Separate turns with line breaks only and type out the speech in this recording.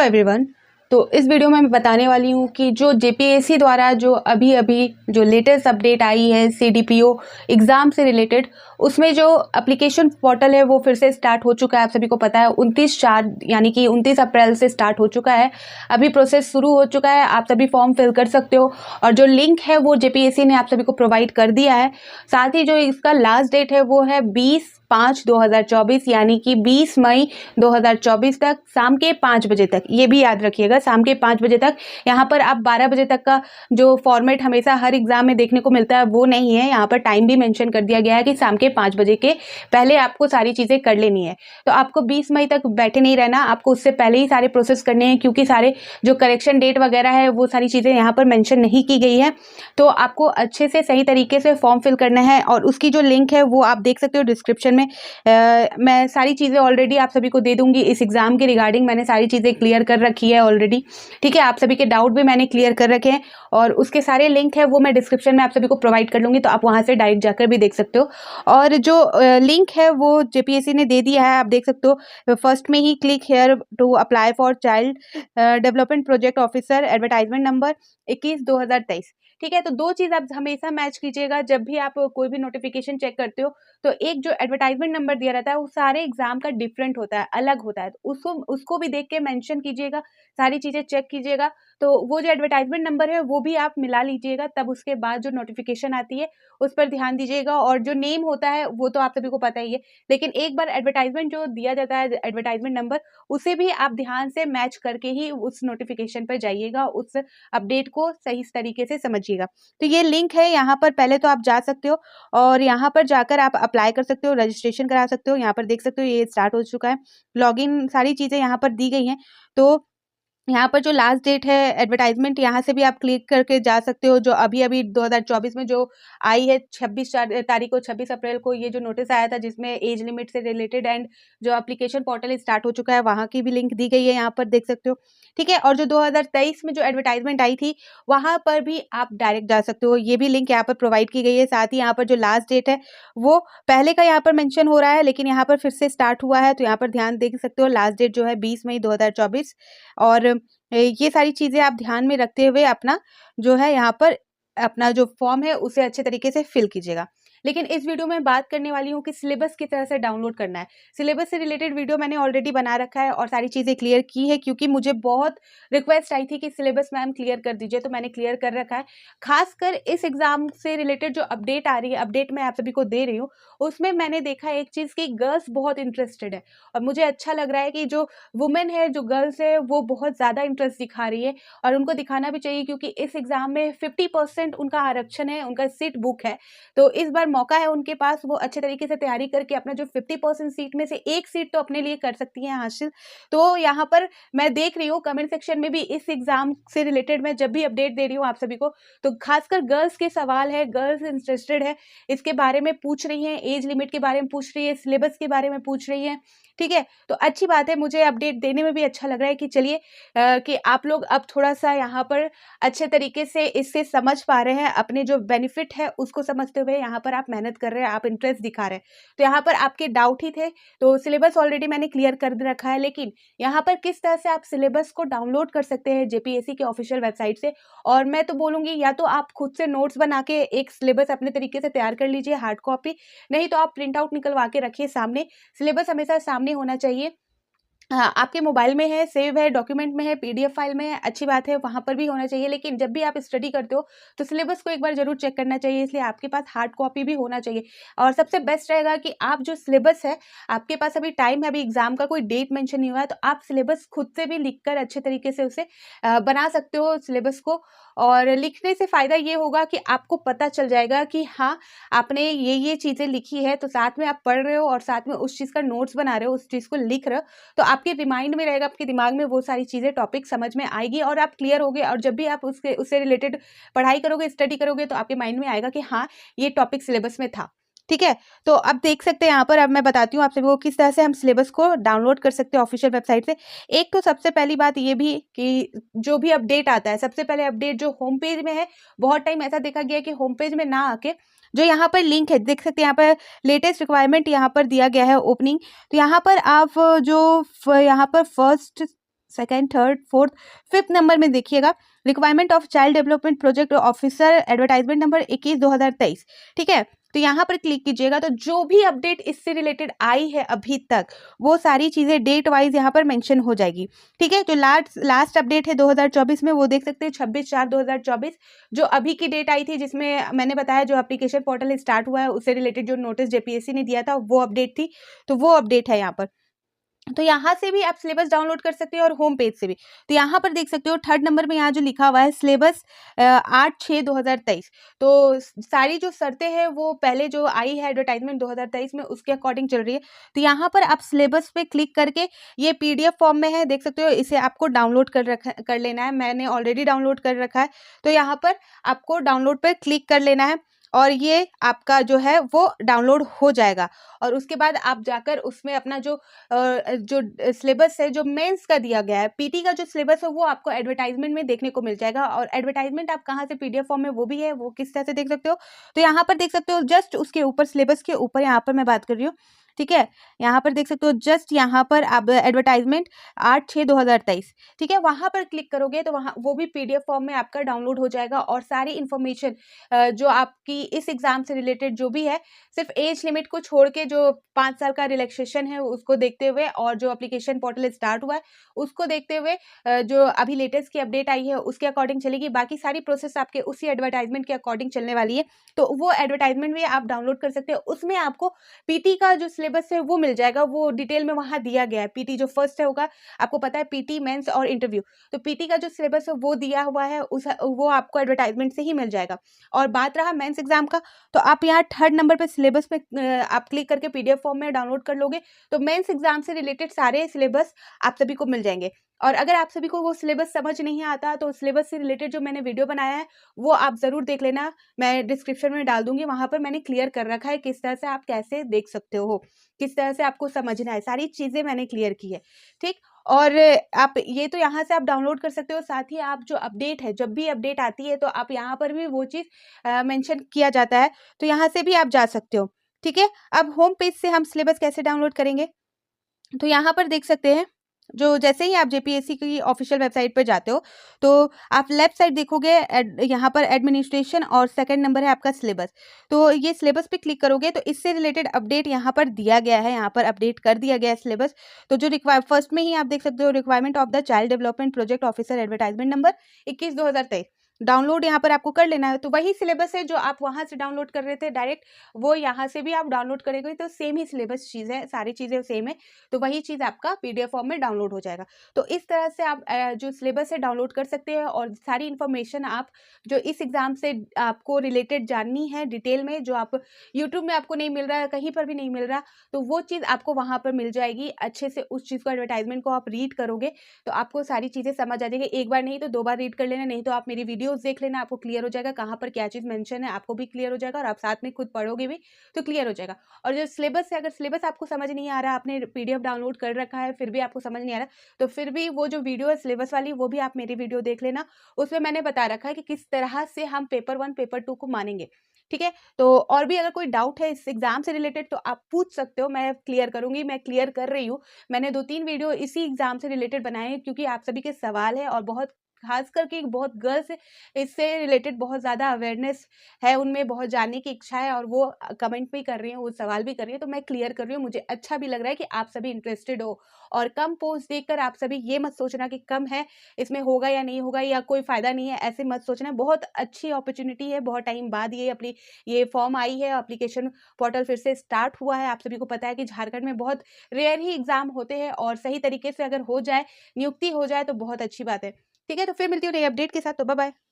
Everyone. तो इस video में मैं बताने वाली हूँ कि जो जेपीएससी द्वारा जो अभी जो लेटेस्ट अपडेट आई है सीडीपीओ एग्ज़ाम से रिलेटेड, उसमें जो एप्लीकेशन पोर्टल है वो फिर से स्टार्ट हो चुका है। आप सभी को पता है 29/4 यानी कि 29 अप्रैल से स्टार्ट हो चुका है। अभी प्रोसेस शुरू हो चुका है, आप सभी फॉर्म फिल कर सकते हो और जो लिंक है वो जेपीएससी ने आप सभी को प्रोवाइड कर दिया है। साथ ही जो इसका लास्ट डेट है वो है 20/5/2024 यानी कि 20 मई 2024 तक शाम के 5 बजे तक। ये भी याद रखिएगा, शाम के 5 बजे तक। यहाँ पर आप 12 बजे तक का जो फॉर्मेट हमेशा हर एग्जाम में देखने को मिलता है वो नहीं है। यहाँ पर टाइम भी मेंशन कर दिया गया है कि शाम के 5 बजे के पहले आपको सारी चीज़ें कर लेनी है। तो आपको 20 मई तक बैठे नहीं रहना, आपको उससे पहले ही सारे प्रोसेस करने हैं, क्योंकि सारे जो करेक्शन डेट वगैरह है वो सारी चीज़ें यहाँ पर मेंशन नहीं की गई है। तो आपको अच्छे से सही तरीके से फॉर्म फिल करना है और उसकी जो लिंक है वो आप देख सकते हो डिस्क्रिप्शन में। मैं सारी चीज़ें ऑलरेडी आप सभी को दे दूंगी। इस एग्ज़ाम के रिगार्डिंग मैंने सारी चीज़ें क्लियर कर रखी है ऑलरेडी, ठीक है। आप सभी के डाउट भी मैंने क्लियर कर रखे हैं और उसके सारे लिंक है वो मैं डिस्क्रिप्शन में आप सभी को प्रोवाइड कर लूँगी, तो आप वहाँ से डायरेक्ट जाकर भी देख सकते हो। और जो लिंक है वो जेपीएससी ने दे दिया है, आप देख सकते हो। फर्स्ट में ही click here to apply for child development project officer advertisement number 21/2023, ठीक है। तो दो चीज़ आप हमेशा मैच कीजिएगा जब भी आप कोई भी नोटिफिकेशन चेक करते हो। तो एक जो एडवर्टाइजमेंट नंबर दिया रहता है वो सारे एग्जाम का डिफरेंट होता है, अलग होता है, तो उसको भी देख के मेंशन कीजिएगा, सारी चीज़ें चेक कीजिएगा। तो वो जो एडवर्टाइजमेंट नंबर है वो भी आप मिला लीजिएगा, तब उसके बाद जो नोटिफिकेशन आती है उस पर ध्यान दीजिएगा। और जो नेम होता है वो तो आप सभी को पता ही है, लेकिन एक बार एडवर्टाइजमेंट जो दिया जाता है एडवर्टाइजमेंट नंबर, उसे भी आप ध्यान से मैच करके ही उस नोटिफिकेशन पर जाइएगा, उस अपडेट को सही तरीके से समझिएगा। तो ये लिंक है, यहाँ पर पहले तो आप जा सकते हो और यहाँ पर जाकर आप अप्लाई कर सकते हो, रजिस्ट्रेशन करा सकते हो। यहाँ पर देख सकते हो ये स्टार्ट हो चुका है, लॉगिन सारी चीज़ें यहाँ पर दी गई हैं। तो यहाँ पर जो लास्ट डेट है एडवर्टाइजमेंट, यहाँ से भी आप क्लिक करके जा सकते हो। जो अभी 2024 में जो आई है 26 तारीख को, 26 अप्रैल को ये जो नोटिस आया था जिसमें एज लिमिट से रिलेटेड एंड जो एप्लीकेशन पोर्टल स्टार्ट हो चुका है, वहाँ की भी लिंक दी गई है, यहाँ पर देख सकते हो, ठीक है। और जो 2023 में जो एडवर्टाइजमेंट आई थी वहाँ पर भी आप डायरेक्ट जा सकते हो, ये भी लिंक यहाँ पर प्रोवाइड की गई है। साथ ही यहाँ पर जो लास्ट डेट है वो पहले का यहाँ पर मेंशन हो रहा है, लेकिन यहाँ पर फिर से स्टार्ट हुआ है, तो यहाँ पर ध्यान देख सकते हो। लास्ट डेट जो है 20 मई 2024। और ये सारी चीज़ें आप ध्यान में रखते हुए अपना जो है यहाँ पर अपना जो फॉर्म है उसे अच्छे तरीके से फिल कीजिएगा। लेकिन इस वीडियो में बात करने वाली हूँ कि सिलेबस किस तरह से डाउनलोड करना है। सिलेबस से रिलेटेड वीडियो मैंने ऑलरेडी बना रखा है और सारी चीज़ें क्लियर की है, क्योंकि मुझे बहुत रिक्वेस्ट आई थी कि सिलेबस मैम क्लियर कर दीजिए, तो मैंने क्लियर कर रखा है। खासकर इस एग्जाम से रिलेटेड जो अपडेट आ रही है, अपडेट मैं आप सभी को दे रही हूँ, उसमें मैंने देखा एक चीज़ कि गर्ल्स बहुत इंटरेस्टेड है और मुझे अच्छा लग रहा है कि जो वुमेन है, जो गर्ल्स है, वो बहुत ज़्यादा इंटरेस्ट दिखा रही है और उनको दिखाना भी चाहिए, क्योंकि इस एग्जाम में 50% उनका आरक्षण है, उनका सीट बुक है। तो इस बार मौका है उनके पास, वो अच्छे तरीके से तैयारी करके अपना जो 50% सीट में से एक सीट तो अपने लिए कर सकती हैं हासिल। तो यहाँ पर मैं देख रही हूँ कमेंट सेक्शन में भी इस एग्जाम से रिलेटेड मैं जब भी अपडेट दे रही हूँ आप सभी को, तो खासकर गर्ल्स के सवाल है, गर्ल्स इंटरेस्टेड है, इसके बारे में पूछ रही हैं, एज लिमिट के बारे में पूछ रही है, सिलेबस के बारे में पूछ रही है, ठीक है। तो अच्छी बात है, मुझे अपडेट देने में भी अच्छा लग रहा है कि चलिए कि आप लोग अब थोड़ा सा यहाँ पर अच्छे तरीके से इससे समझ पा रहे हैं, अपने जो बेनिफिट है उसको समझते हुए यहाँ पर आप मेहनत कर रहे हैं, आप इंटरेस्ट दिखा रहे हैं। तो यहाँ पर आपके डाउट ही थे, तो सिलेबस ऑलरेडी मैंने क्लियर कर रखा है, लेकिन यहाँ पर किस तरह से आप सिलेबस को डाउनलोड कर सकते हैं जेपीएससी के ऑफिशियल वेबसाइट से। और मैं तो बोलूँगी या तो आप खुद से नोट्स बना के एक सिलेबस अपने तरीके से तैयार कर लीजिए हार्ड कॉपी, नहीं तो आप प्रिंट आउट निकलवा के रखिए सामने। सिलेबस हमेशा सामने होना चाहिए। हाँ, आपके मोबाइल में है, सेव है, डॉक्यूमेंट में है, पीडीएफ फाइल में है, अच्छी बात है, वहाँ पर भी होना चाहिए। लेकिन जब भी आप स्टडी करते हो तो सिलेबस को एक बार जरूर चेक करना चाहिए, इसलिए आपके पास हार्ड कॉपी भी होना चाहिए। और सबसे बेस्ट रहेगा कि आप जो सिलेबस है, आपके पास अभी टाइम है, अभी एग्जाम का कोई डेट मेंशन नहीं हुआ है, तो आप सिलेबस खुद से भी लिखकर अच्छे तरीके से उसे बना सकते हो सिलेबस को। और लिखने से फ़ायदा ये होगा कि आपको पता चल जाएगा कि हाँ, आपने ये चीज़ें लिखी है, तो साथ में आप पढ़ रहे हो और साथ में उस चीज़ का नोट्स बना रहे हो, उस चीज़ को लिख रहे हो, तो आपके रिमाइंड में रहेगा, आपके दिमाग में वो सारी चीज़ें टॉपिक समझ में आएगी और आप क्लियर होगे। और जब भी आप उससे रिलेटेड पढ़ाई करोगे, स्टडी करोगे, तो आपके माइंड में आएगा कि हाँ, ये टॉपिक सिलेबस में था, ठीक है। तो अब देख सकते हैं यहाँ पर, अब मैं बताती हूँ आप सभी को किस तरह से हम सिलेबस को डाउनलोड कर सकते हैं ऑफिशियल वेबसाइट से। एक तो सबसे पहली बात ये भी कि जो भी अपडेट आता है, सबसे पहले अपडेट जो होम पेज में है, बहुत टाइम ऐसा देखा गया कि होम पेज में ना आके जो यहाँ पर लिंक है, देख सकते हैं यहाँ पर लेटेस्ट रिक्वायरमेंट यहाँ पर दिया गया है ओपनिंग। तो यहाँ पर आप जो यहाँ पर first second, third, fourth, fifth number में देखिएगा, requirement of child development project officer, advertisement number 21/2023। ठीक है, तो यहाँ पर क्लिक कीजिएगा तो जो भी अपडेट इससे रिलेटेड आई है अभी तक वो सारी चीज़ें डेट वाइज यहाँ पर मेंशन हो जाएगी। ठीक है, जो लास्ट अपडेट है 2024 में वो देख सकते हैं 26/4/2024, जो अभी की डेट आई थी जिसमें मैंने बताया जो एप्लीकेशन पोर्टल स्टार्ट हुआ है उससे रिलेटेड जो नोटिस जेपीएससी ने दिया था वो अपडेट थी, तो वो अपडेट है यहाँ पर। तो यहाँ से भी आप सिलेबस डाउनलोड कर सकते हो और होम पेज से भी। तो यहाँ पर देख सकते हो थर्ड नंबर में यहाँ जो लिखा हुआ है सिलेबस 8/6/2023। तो सारी जो शर्तें हैं वो पहले जो आई है एडवर्टाइजमेंट 2023 में उसके अकॉर्डिंग चल रही है। तो यहाँ पर आप सिलेबस पे क्लिक करके, ये पीडीएफ फॉर्म में है देख सकते हो, इसे आपको डाउनलोड कर लेना है। मैंने ऑलरेडी डाउनलोड कर रखा है, तो यहाँ पर आपको डाउनलोड पर क्लिक कर लेना है और ये आपका जो है वो डाउनलोड हो जाएगा। और उसके बाद आप जाकर उसमें अपना जो सिलेबस है जो मेंस का दिया गया है, पीटी का जो सिलेबस है वो आपको एडवर्टाइजमेंट में देखने को मिल जाएगा। और एडवर्टाइजमेंट आप कहाँ से, पीडीएफ फॉर्म में वो भी है, वो किस तरह से देख सकते हो। तो यहाँ पर देख सकते हो जस्ट उसके ऊपर, सिलेबस के ऊपर यहाँ पर मैं बात कर रही हूँ। ठीक है, यहाँ पर देख सकते हो जस्ट यहाँ पर आप एडवर्टाइजमेंट 8/6/2023, ठीक है, वहाँ पर क्लिक करोगे तो वहाँ वो भी पीडीएफ फॉर्म में आपका डाउनलोड हो जाएगा। और सारी इन्फॉर्मेशन जो आपकी इस एग्जाम से रिलेटेड जो भी है, सिर्फ एज लिमिट को छोड़ के जो 5 साल का रिलैक्सेशन है उसको देखते हुए और जो एप्लीकेशन पोर्टल स्टार्ट हुआ है उसको देखते हुए जो अभी लेटेस्ट की अपडेट आई है उसके अकॉर्डिंग चलेगी। बाकी सारी प्रोसेस आपके उसी एडवर्टाइजमेंट के अकॉर्डिंग चलने वाली है, तो वो एडवर्टाइजमेंट भी आप डाउनलोड कर सकते हो। उसमें आपको पीटी का जो सिलेबस है वो मिल जाएगा, वो डिटेल में वहाँ दिया गया है। पीटी जो फर्स्ट है होगा, आपको पता है पीटी, मेंस और इंटरव्यू, तो पीटी का जो सिलेबस है वो दिया हुआ है, वो आपको एडवर्टाइजमेंट से ही मिल जाएगा। और बात रहा मेंस एग्जाम का, तो आप यहाँ थर्ड नंबर पे सिलेबस में आप क्लिक करके पीडीएफ फॉर्म में डाउनलोड कर लोगे तो मेंस एग्जाम से रिलेटेड सारे सिलेबस आप सभी को मिल जाएंगे। और अगर आप सभी को वो सिलेबस समझ नहीं आता तो सिलेबस से रिलेटेड जो मैंने वीडियो बनाया है वो आप ज़रूर देख लेना, मैं डिस्क्रिप्शन में डाल दूंगी, वहाँ पर मैंने क्लियर कर रखा है किस तरह से आप कैसे देख सकते हो, किस तरह से आपको समझना है, सारी चीज़ें मैंने क्लियर की है। ठीक, और आप ये तो यहाँ से आप डाउनलोड कर सकते हो। साथ ही आप जो अपडेट है, जब भी अपडेट आती है तो आप यहाँ पर भी वो चीज़ मेंशन किया जाता है, तो यहाँ से भी आप जा सकते हो। ठीक है, अब होम पेज से हम सिलेबस कैसे डाउनलोड करेंगे, तो यहाँ पर देख सकते हैं, जो जैसे ही आप जेपीएससी की ऑफिशियल वेबसाइट पर जाते हो तो आप लेफ्ट साइड देखोगे यहाँ पर एडमिनिस्ट्रेशन और सेकंड नंबर है आपका सिलेबस। तो ये सिलेबस पे क्लिक करोगे तो इससे रिलेटेड अपडेट यहाँ पर दिया गया है, यहाँ पर अपडेट कर दिया गया है सिलेबस। तो जो फर्स्ट में ही आप देख सकते हो, requirement of the child development project officer, advertisement number 21/2023, download यहाँ पर आपको कर लेना है। तो वही सिलेबस है जो आप वहाँ से डाउनलोड कर रहे थे डायरेक्ट, वो यहाँ से भी आप डाउनलोड करेंगे तो सेम ही सिलेबस चीज़ है, सारी चीज़ें सेम है, तो वही चीज़ आपका पीडीएफ फॉर्म में डाउनलोड हो जाएगा। तो इस तरह से आप जो सिलेबस है डाउनलोड कर सकते हैं और सारी इन्फॉर्मेशन आप जो इस एग्ज़ाम से आपको रिलेटेड जाननी है डिटेल में, जो आप यूट्यूब में आपको नहीं मिल रहा है, कहीं पर भी नहीं मिल रहा, तो वो चीज़ आपको वहाँ पर मिल जाएगी। अच्छे से उस चीज़ को, एडवर्टाइजमेंट को आप रीड करोगे तो आपको सारी चीज़ें समझ आ जाएगी। एक बार नहीं तो 2 बार रीड कर लेना, नहीं तो आप मेरी वीडियोज़ देख लेना, आपको क्लियर हो जाएगा कहाँ पर क्या चीज़ मेंशन है, आपको भी क्लियर हो जाएगा और आप साथ में खुद पढ़ोगे भी तो क्लियर हो जाएगा। और जो सिलेबस है, अगर सिलेबस आपको समझ नहीं आ रहा, आपने पीडीएफ डाउनलोड कर रखा है फिर भी आपको समझ नहीं आ रहा, तो फिर भी वो जो वीडियो है सिलेबस वाली वो भी आप मेरी वीडियो देख लेना, उसमें मैंने बता रखा है कि किस तरह से हम पेपर 1 पेपर 2 को मानेंगे। ठीक है, तो और भी अगर कोई डाउट है इस एग्जाम से रिलेटेड तो आप पूछ सकते हो, मैं क्लियर करूंगी, मैं क्लियर कर रही हूँ। मैंने 2-3 वीडियो इसी एग्जाम से रिलेटेड बनाए हैं क्योंकि आप सभी के सवाल है और बहुत खास करके बहुत गर्ल्स इससे रिलेटेड बहुत ज़्यादा अवेयरनेस है, उनमें बहुत जानने की इच्छा है और वो कमेंट भी कर रही हैं, वो सवाल भी कर रही हैं, तो मैं क्लियर कर रही हूँ। मुझे अच्छा भी लग रहा है कि आप सभी इंटरेस्टेड हो। और कम पोस्ट देखकर आप सभी ये मत सोचना कि कम है, इसमें होगा या नहीं होगा या कोई फ़ायदा नहीं है, ऐसे मत सोचना। बहुत अच्छी अपॉर्चुनिटी है, बहुत टाइम बाद ये फॉर्म आई है, एप्लीकेशन पोर्टल फिर से स्टार्ट हुआ है। आप सभी को पता है कि झारखंड में बहुत रेयर ही एग्जाम होते हैं और सही तरीके से अगर हो जाए, नियुक्ति हो जाए तो बहुत अच्छी बात है। ठीक है, तो फिर मिलती हूँ नई अपडेट के साथ, तो बाय बाय।